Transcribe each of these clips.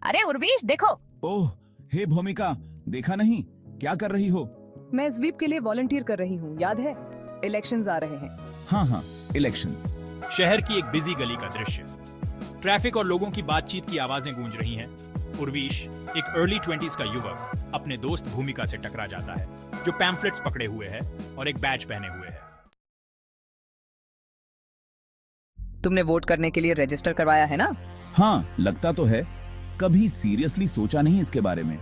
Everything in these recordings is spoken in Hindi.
अरे उर्वीश देखो। ओह, हे भूमिका, देखा नहीं? क्या कर रही हो? मैं स्वीप के लिए वॉलंटियर कर रही हूँ, याद है? इलेक्शंस आ रहे हैं। हाँ हाँ, इलेक्शंस। शहर की एक बिजी गली का दृश्य। ट्रैफिक और लोगों की बातचीत की आवाजें गूंज रही हैं। उर्वीश, एक अर्ली 20s का युवक, अपने दोस्त भूमिका से टकरा जाता है, जो पैम्फलेट्स पकड़े हुए है और एक बैज पहने हुए है। तुमने वोट करने के लिए रजिस्टर करवाया है ना? हाँ, लगता तो है। कभी सीरियसली सोचा नहीं इसके बारे में।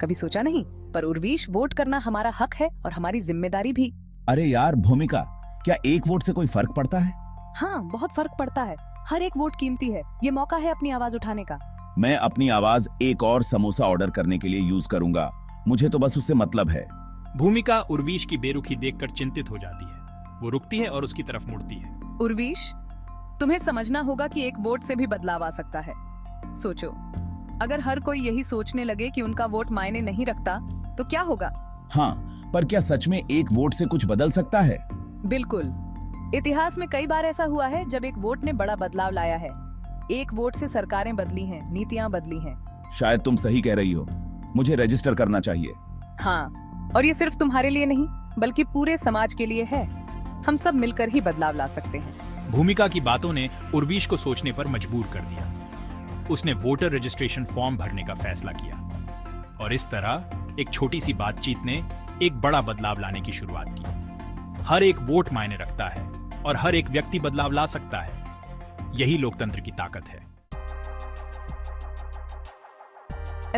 कभी सोचा नहीं, पर उर्वीश, वोट करना हमारा हक है और हमारी जिम्मेदारी भी। अरे यार भूमिका, क्या एक वोट से कोई फर्क पड़ता है? हाँ, बहुत फर्क पड़ता है। हर एक वोट कीमती है। ये मौका है अपनी आवाज उठाने का। मैं अपनी आवाज एक और समोसा ऑर्डर करने के लिए यूज करूंगा। मुझे तो बस उससे मतलब है। भूमिका उर्वीश की बेरुखी देखकर चिंतित हो जाती है। वो रुकती है और उसकी तरफ मुड़ती है। उर्वीश, तुम्हें समझना होगा कि एक वोट से भी बदलाव आ सकता है। सोचो, अगर हर कोई यही सोचने लगे कि उनका वोट मायने नहीं रखता, तो क्या होगा? हाँ, पर क्या सच में एक वोट से कुछ बदल सकता है? बिल्कुल। इतिहास में कई बार ऐसा हुआ है जब एक वोट ने बड़ा बदलाव लाया है। एक वोट से सरकारें बदली हैं, नीतियां बदली हैं। शायद तुम सही कह रही हो। मुझे रजिस्टर करना चाहिए। हाँ, और ये सिर्फ तुम्हारे लिए नहीं, बल्कि पूरे समाज के लिए है। हम सब मिलकर ही बदलाव ला सकते हैं। भूमिका की बातों ने उर्वीश को सोचने पर मजबूर कर दिया। उसने वोटर रजिस्ट्रेशन फॉर्म भरने का फैसला किया और इस तरह एक छोटी सी बातचीत ने एक बड़ा बदलाव लाने की शुरुआत की। हर एक वोट मायने रखता है और हर एक व्यक्ति बदलाव ला सकता है। यही लोकतंत्र की ताकत है।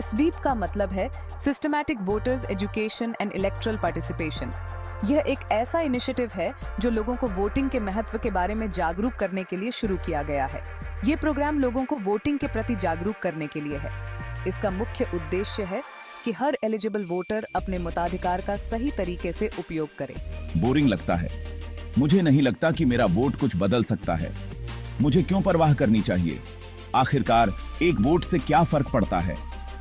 स्वीप का मतलब है systematic voters education and electoral participation. यह एक ऐसा इनिशिएटिव है जो लोगों को वोटिंग के महत्व के बारे में जागरूक करने के लिए शुरू किया गया है। ये प्रोग्राम लोगों को वोटिंग के प्रति जागरूक करने के लिए है। इसका मुख्य उद्देश्य है कि हर एलिजिबल वोटर अपने मताधिकार का सही तरीके से उपयोग करे। बोरिंग लगता है। मुझे नहीं लगता कि मेरा वोट कुछ बदल सकता है। मुझे क्यों परवाह करनी चाहिए? आखिरकार एक वोट से क्या फर्क पड़ता है?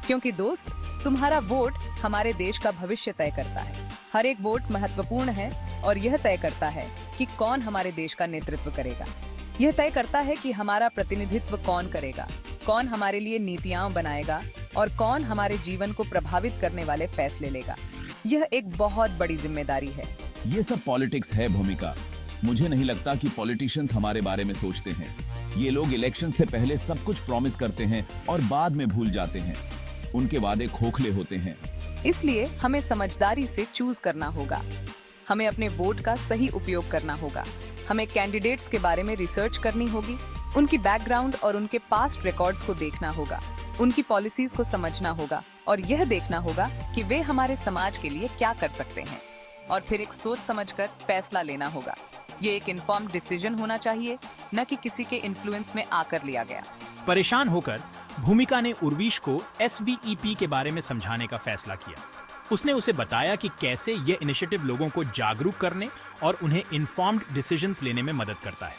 क्योंकि दोस्त, तुम्हारा वोट हमारे देश का भविष्य तय करता है। हर एक वोट महत्वपूर्ण है और यह तय करता है कि कौन हमारे देश का नेतृत्व करेगा। यह तय करता है कि हमारा प्रतिनिधित्व कौन करेगा, कौन हमारे लिए नीतियां बनाएगा और कौन हमारे जीवन को प्रभावित करने वाले फैसले लेगा। यह एक बहुत बड़ी जिम्मेदारी है। ये सब पॉलिटिक्स है भूमिका। मुझे नहीं लगता कि पॉलिटिशियंस हमारे बारे में सोचते हैं। ये लोग इलेक्शन से पहले सब कुछ प्रॉमिस करते हैं और बाद में भूल जाते हैं। उनके वादे खोखले होते हैं। इसलिए हमें समझदारी से चूज करना होगा। हमें अपने वोट का सही उपयोग करना होगा। हमें कैंडिडेट्स के बारे में रिसर्च करनी होगी, उनकी बैकग्राउंड और उनके पास्ट रिकॉर्ड्स को देखना होगा, उनकी पॉलिसीज को समझना होगा और यह देखना होगा कि वे हमारे समाज के लिए क्या कर सकते हैं, और फिर एक सोच समझकर फैसला लेना होगा। ये एक इन्फॉर्म्ड डिसीजन होना चाहिए, न कि किसी के इन्फ्लुएंस में आकर लिया गया। परेशान होकर भूमिका ने उर्वीश को SVEP के बारे में समझाने का फैसला किया। उसने उसे बताया कि कैसे यह इनिशिएटिव लोगों को जागरूक करने और उन्हें इन्फॉर्म्ड डिसीजंस लेने में मदद करता है।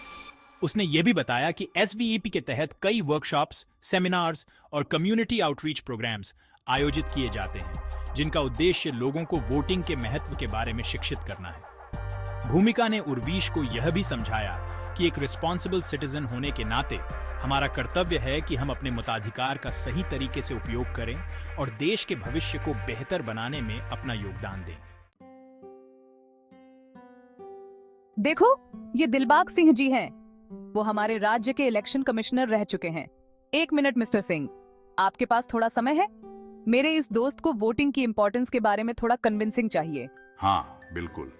उसने यह भी बताया कि SVEP के तहत कई वर्कशॉप्स, सेमिनार्स और कम्युनिटी आउटरीच प्रोग्राम्स आयोजित किए जाते हैं, जिनका उद्देश्य लोगों को वोटिंग के महत्व के बारे में शिक्षित करना है। भूमिका ने उर्वीश को यह भी समझाया कि एक रिस्पॉन्सिबल सिटीजन होने के नाते हमारा कर्तव्य है कि हम अपने मताधिकार का सही तरीके से उपयोग करें और देश के भविष्य को बेहतर बनाने में अपना योगदान दें। देखो, ये दिलबाग सिंह जी हैं। वो हमारे राज्य के इलेक्शन कमिश्नर रह चुके हैं। 1 मिनट मिस्टर सिंह, आपके पास थोड़ा समय है? मेरे इस दोस्त को वोटिंग की इम्पोर्टेंस के बारे में थोड़ा कन्विंसिंग चाहिए। हाँ, बिल्कुल।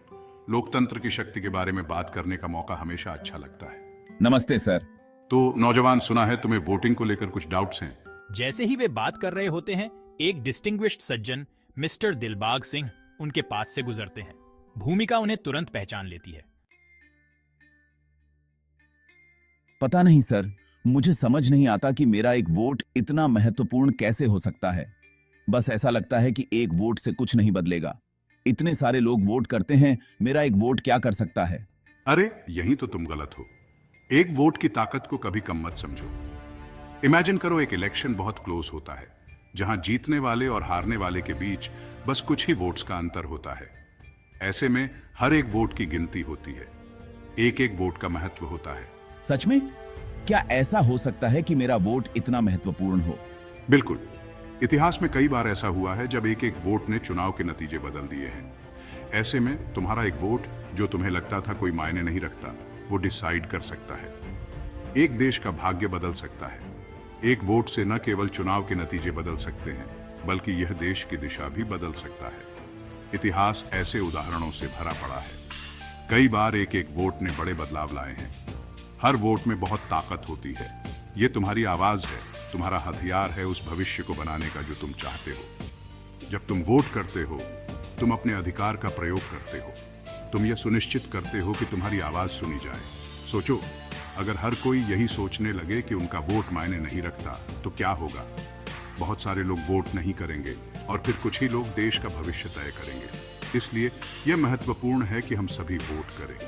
लोकतंत्र की शक्ति के बारे में बात करने का मौका हमेशा अच्छा लगता है। नमस्ते सर। तो नौजवान, सुना है तुम्हें वोटिंग को लेकर कुछ डाउट्स हैं। जैसे ही वे बात कर रहे होते हैं, एक डिस्टिंग्विश्ड सज्जन मिस्टर दिलबाग सिंह उनके पास से गुजरते हैं। भूमिका उन्हें तुरंत पहचान लेती है। पता नहीं सर, मुझे समझ नहीं आता कि मेरा एक वोट इतना महत्वपूर्ण कैसे हो सकता है। बस ऐसा लगता है कि एक वोट से कुछ नहीं बदलेगा। इतने सारे लोग वोट करते हैं, मेरा एक वोट क्या कर सकता है? अरे, यही तो तुम गलत हो। एक वोट की ताकत को कभी कम मत समझो। इमेजिन करो, एक इलेक्शन बहुत क्लोज होता है, जहां जीतने वाले और हारने वाले के बीच बस कुछ ही वोट्स का अंतर होता है। ऐसे में हर एक वोट की गिनती होती है। एक एक वोट का महत्व होता है। सच में? क्या ऐसा हो सकता है कि मेरा वोट इतना महत्वपूर्ण हो? बिल्कुल। इतिहास में कई बार ऐसा हुआ है जब एक एक वोट ने चुनाव के नतीजे बदल दिए हैं। ऐसे में तुम्हारा एक वोट जो तुम्हें लगता था कोई मायने नहीं रखता, वो डिसाइड कर सकता है। एक देश का भाग्य बदल सकता है। एक वोट से न केवल चुनाव के नतीजे बदल सकते हैं, बल्कि यह देश की दिशा भी बदल सकता है। इतिहास ऐसे उदाहरणों से भरा पड़ा है। कई बार एक एक वोट ने बड़े बदलाव लाए हैं। हर वोट में बहुत ताकत होती है। ये तुम्हारी आवाज है, तुम्हारा हथियार है उस भविष्य को बनाने का जो तुम चाहते हो। जब तुम वोट करते हो, तुम अपने अधिकार का प्रयोग करते हो। तुम यह सुनिश्चित करते हो कि तुम्हारी आवाज सुनी जाए। सोचो, अगर हर कोई यही सोचने लगे कि उनका वोट मायने नहीं रखता, तो क्या होगा? बहुत सारे लोग वोट नहीं करेंगे और फिर कुछ ही लोग देश का भविष्य तय करेंगे। इसलिए यह महत्वपूर्ण है कि हम सभी वोट करें।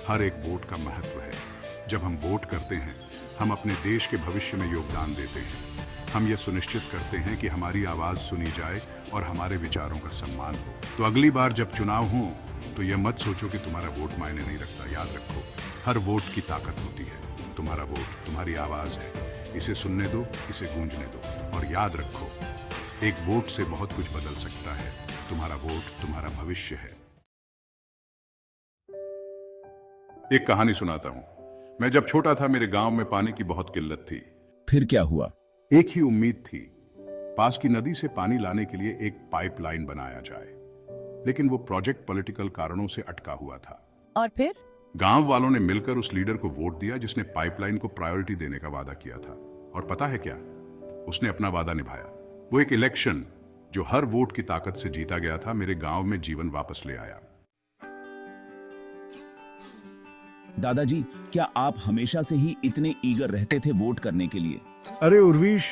हर एक वोट का महत्व है। जब हम वोट करते हैं, हम अपने देश के भविष्य में योगदान देते हैं। हम यह सुनिश्चित करते हैं कि हमारी आवाज सुनी जाए और हमारे विचारों का सम्मान हो। तो अगली बार जब चुनाव हो, तो यह मत सोचो कि तुम्हारा वोट मायने नहीं रखता। याद रखो, हर वोट की ताकत होती है। तुम्हारा वोट तुम्हारी आवाज है। इसे सुनने दो, इसे गूंजने दो और याद रखो, एक वोट से बहुत कुछ बदल सकता है। तुम्हारा वोट तुम्हारा भविष्य है। एक कहानी सुनाता हूं। मैं जब छोटा था, मेरे गांव में पानी की बहुत किल्लत थी। फिर क्या हुआ? एक ही उम्मीद थी, पास की नदी से पानी लाने के लिए एक पाइपलाइन बनाया जाए। लेकिन वो प्रोजेक्ट पॉलिटिकल कारणों से अटका हुआ था। और फिर गांव वालों ने मिलकर उस लीडर को वोट दिया जिसने पाइपलाइन को प्रायोरिटी देने का वादा किया था। और पता है क्या? उसने अपना वादा निभाया। वो एक इलेक्शन जो हर वोट की ताकत से जीता गया था, मेरे गांव में जीवन वापस ले आया। दादाजी, क्या आप हमेशा से ही इतने ईगर रहते थे वोट करने के लिए? अरे उर्वीश,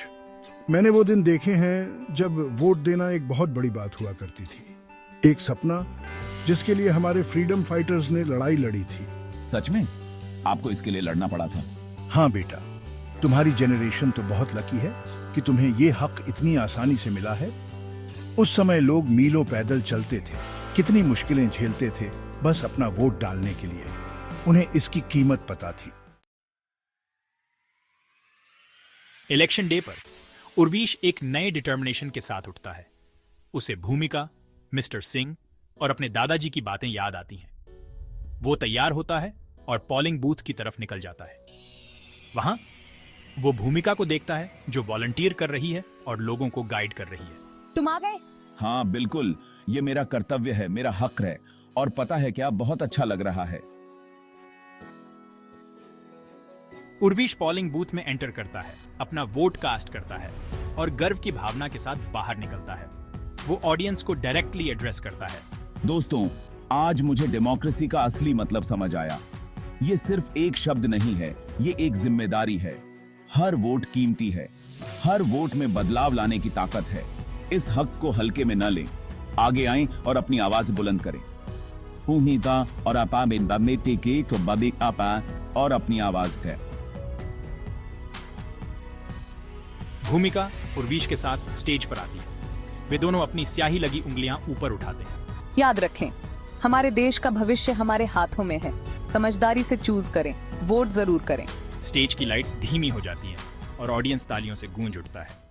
मैंने वो दिन देखे हैं जब वोट देना एक बहुत बड़ी बात हुआ करती थी। एक सपना जिसके लिए हमारे फ्रीडम फाइटर्स ने लड़ाई लड़ी थी। सच में? आपको इसके लिए लड़ना पड़ा था? हाँ बेटा, तुम्हारी जेनरेशन तो बहुत लकी है कि तुम्हें ये हक इतनी आसानी से मिला है। उस समय लोग मीलों पैदल चलते थे, कितनी मुश्किलें झेलते थे बस अपना वोट डालने के लिए। उन्हें इसकी कीमत पता थी। इलेक्शन डे पर उर्वीश एक नए डिटर्मिनेशन के साथ उठता है। उसे भूमिका, मिस्टर सिंह और अपने दादाजी की बातें याद आती हैं। वो तैयार होता है और पोलिंग बूथ की तरफ निकल जाता है। वहां वो भूमिका को देखता है जो वॉलंटियर कर रही है और लोगों को गाइड कर रही है। तुम आ गए? हाँ बिल्कुल, ये मेरा कर्तव्य है, मेरा हक है। और पता है क्या, बहुत अच्छा लग रहा है। उर्वीश पोलिंग बूथ में एंटर करता है, अपना वोट कास्ट करता है और गर्व की भावना के साथ बाहर निकलता है। वो ऑडियंस को डायरेक्टली एड्रेस करता है। दोस्तों, आज मुझे डेमोक्रेसी का असली मतलब समझ आया। ये सिर्फ एक शब्द नहीं है, ये एक जिम्मेदारी है। हर वोट कीमती है। हर वोट में बदलाव लाने की ताकत है। इस हक को हल्के में न लें। आगे आएं और अपनी आवाज बुलंद करें। भूमिका और आपा में टिके को बबी आपा और अपनी आवाज है। भूमिका उर्वीश के साथ स्टेज पर आती है। वे दोनों अपनी स्याही लगी उंगलियां ऊपर उठाते हैं। याद रखें, हमारे देश का भविष्य हमारे हाथों में है। समझदारी से चूज करें, वोट जरूर करें। स्टेज की लाइट्स धीमी हो जाती हैं और ऑडियंस तालियों से गूंज उठता है।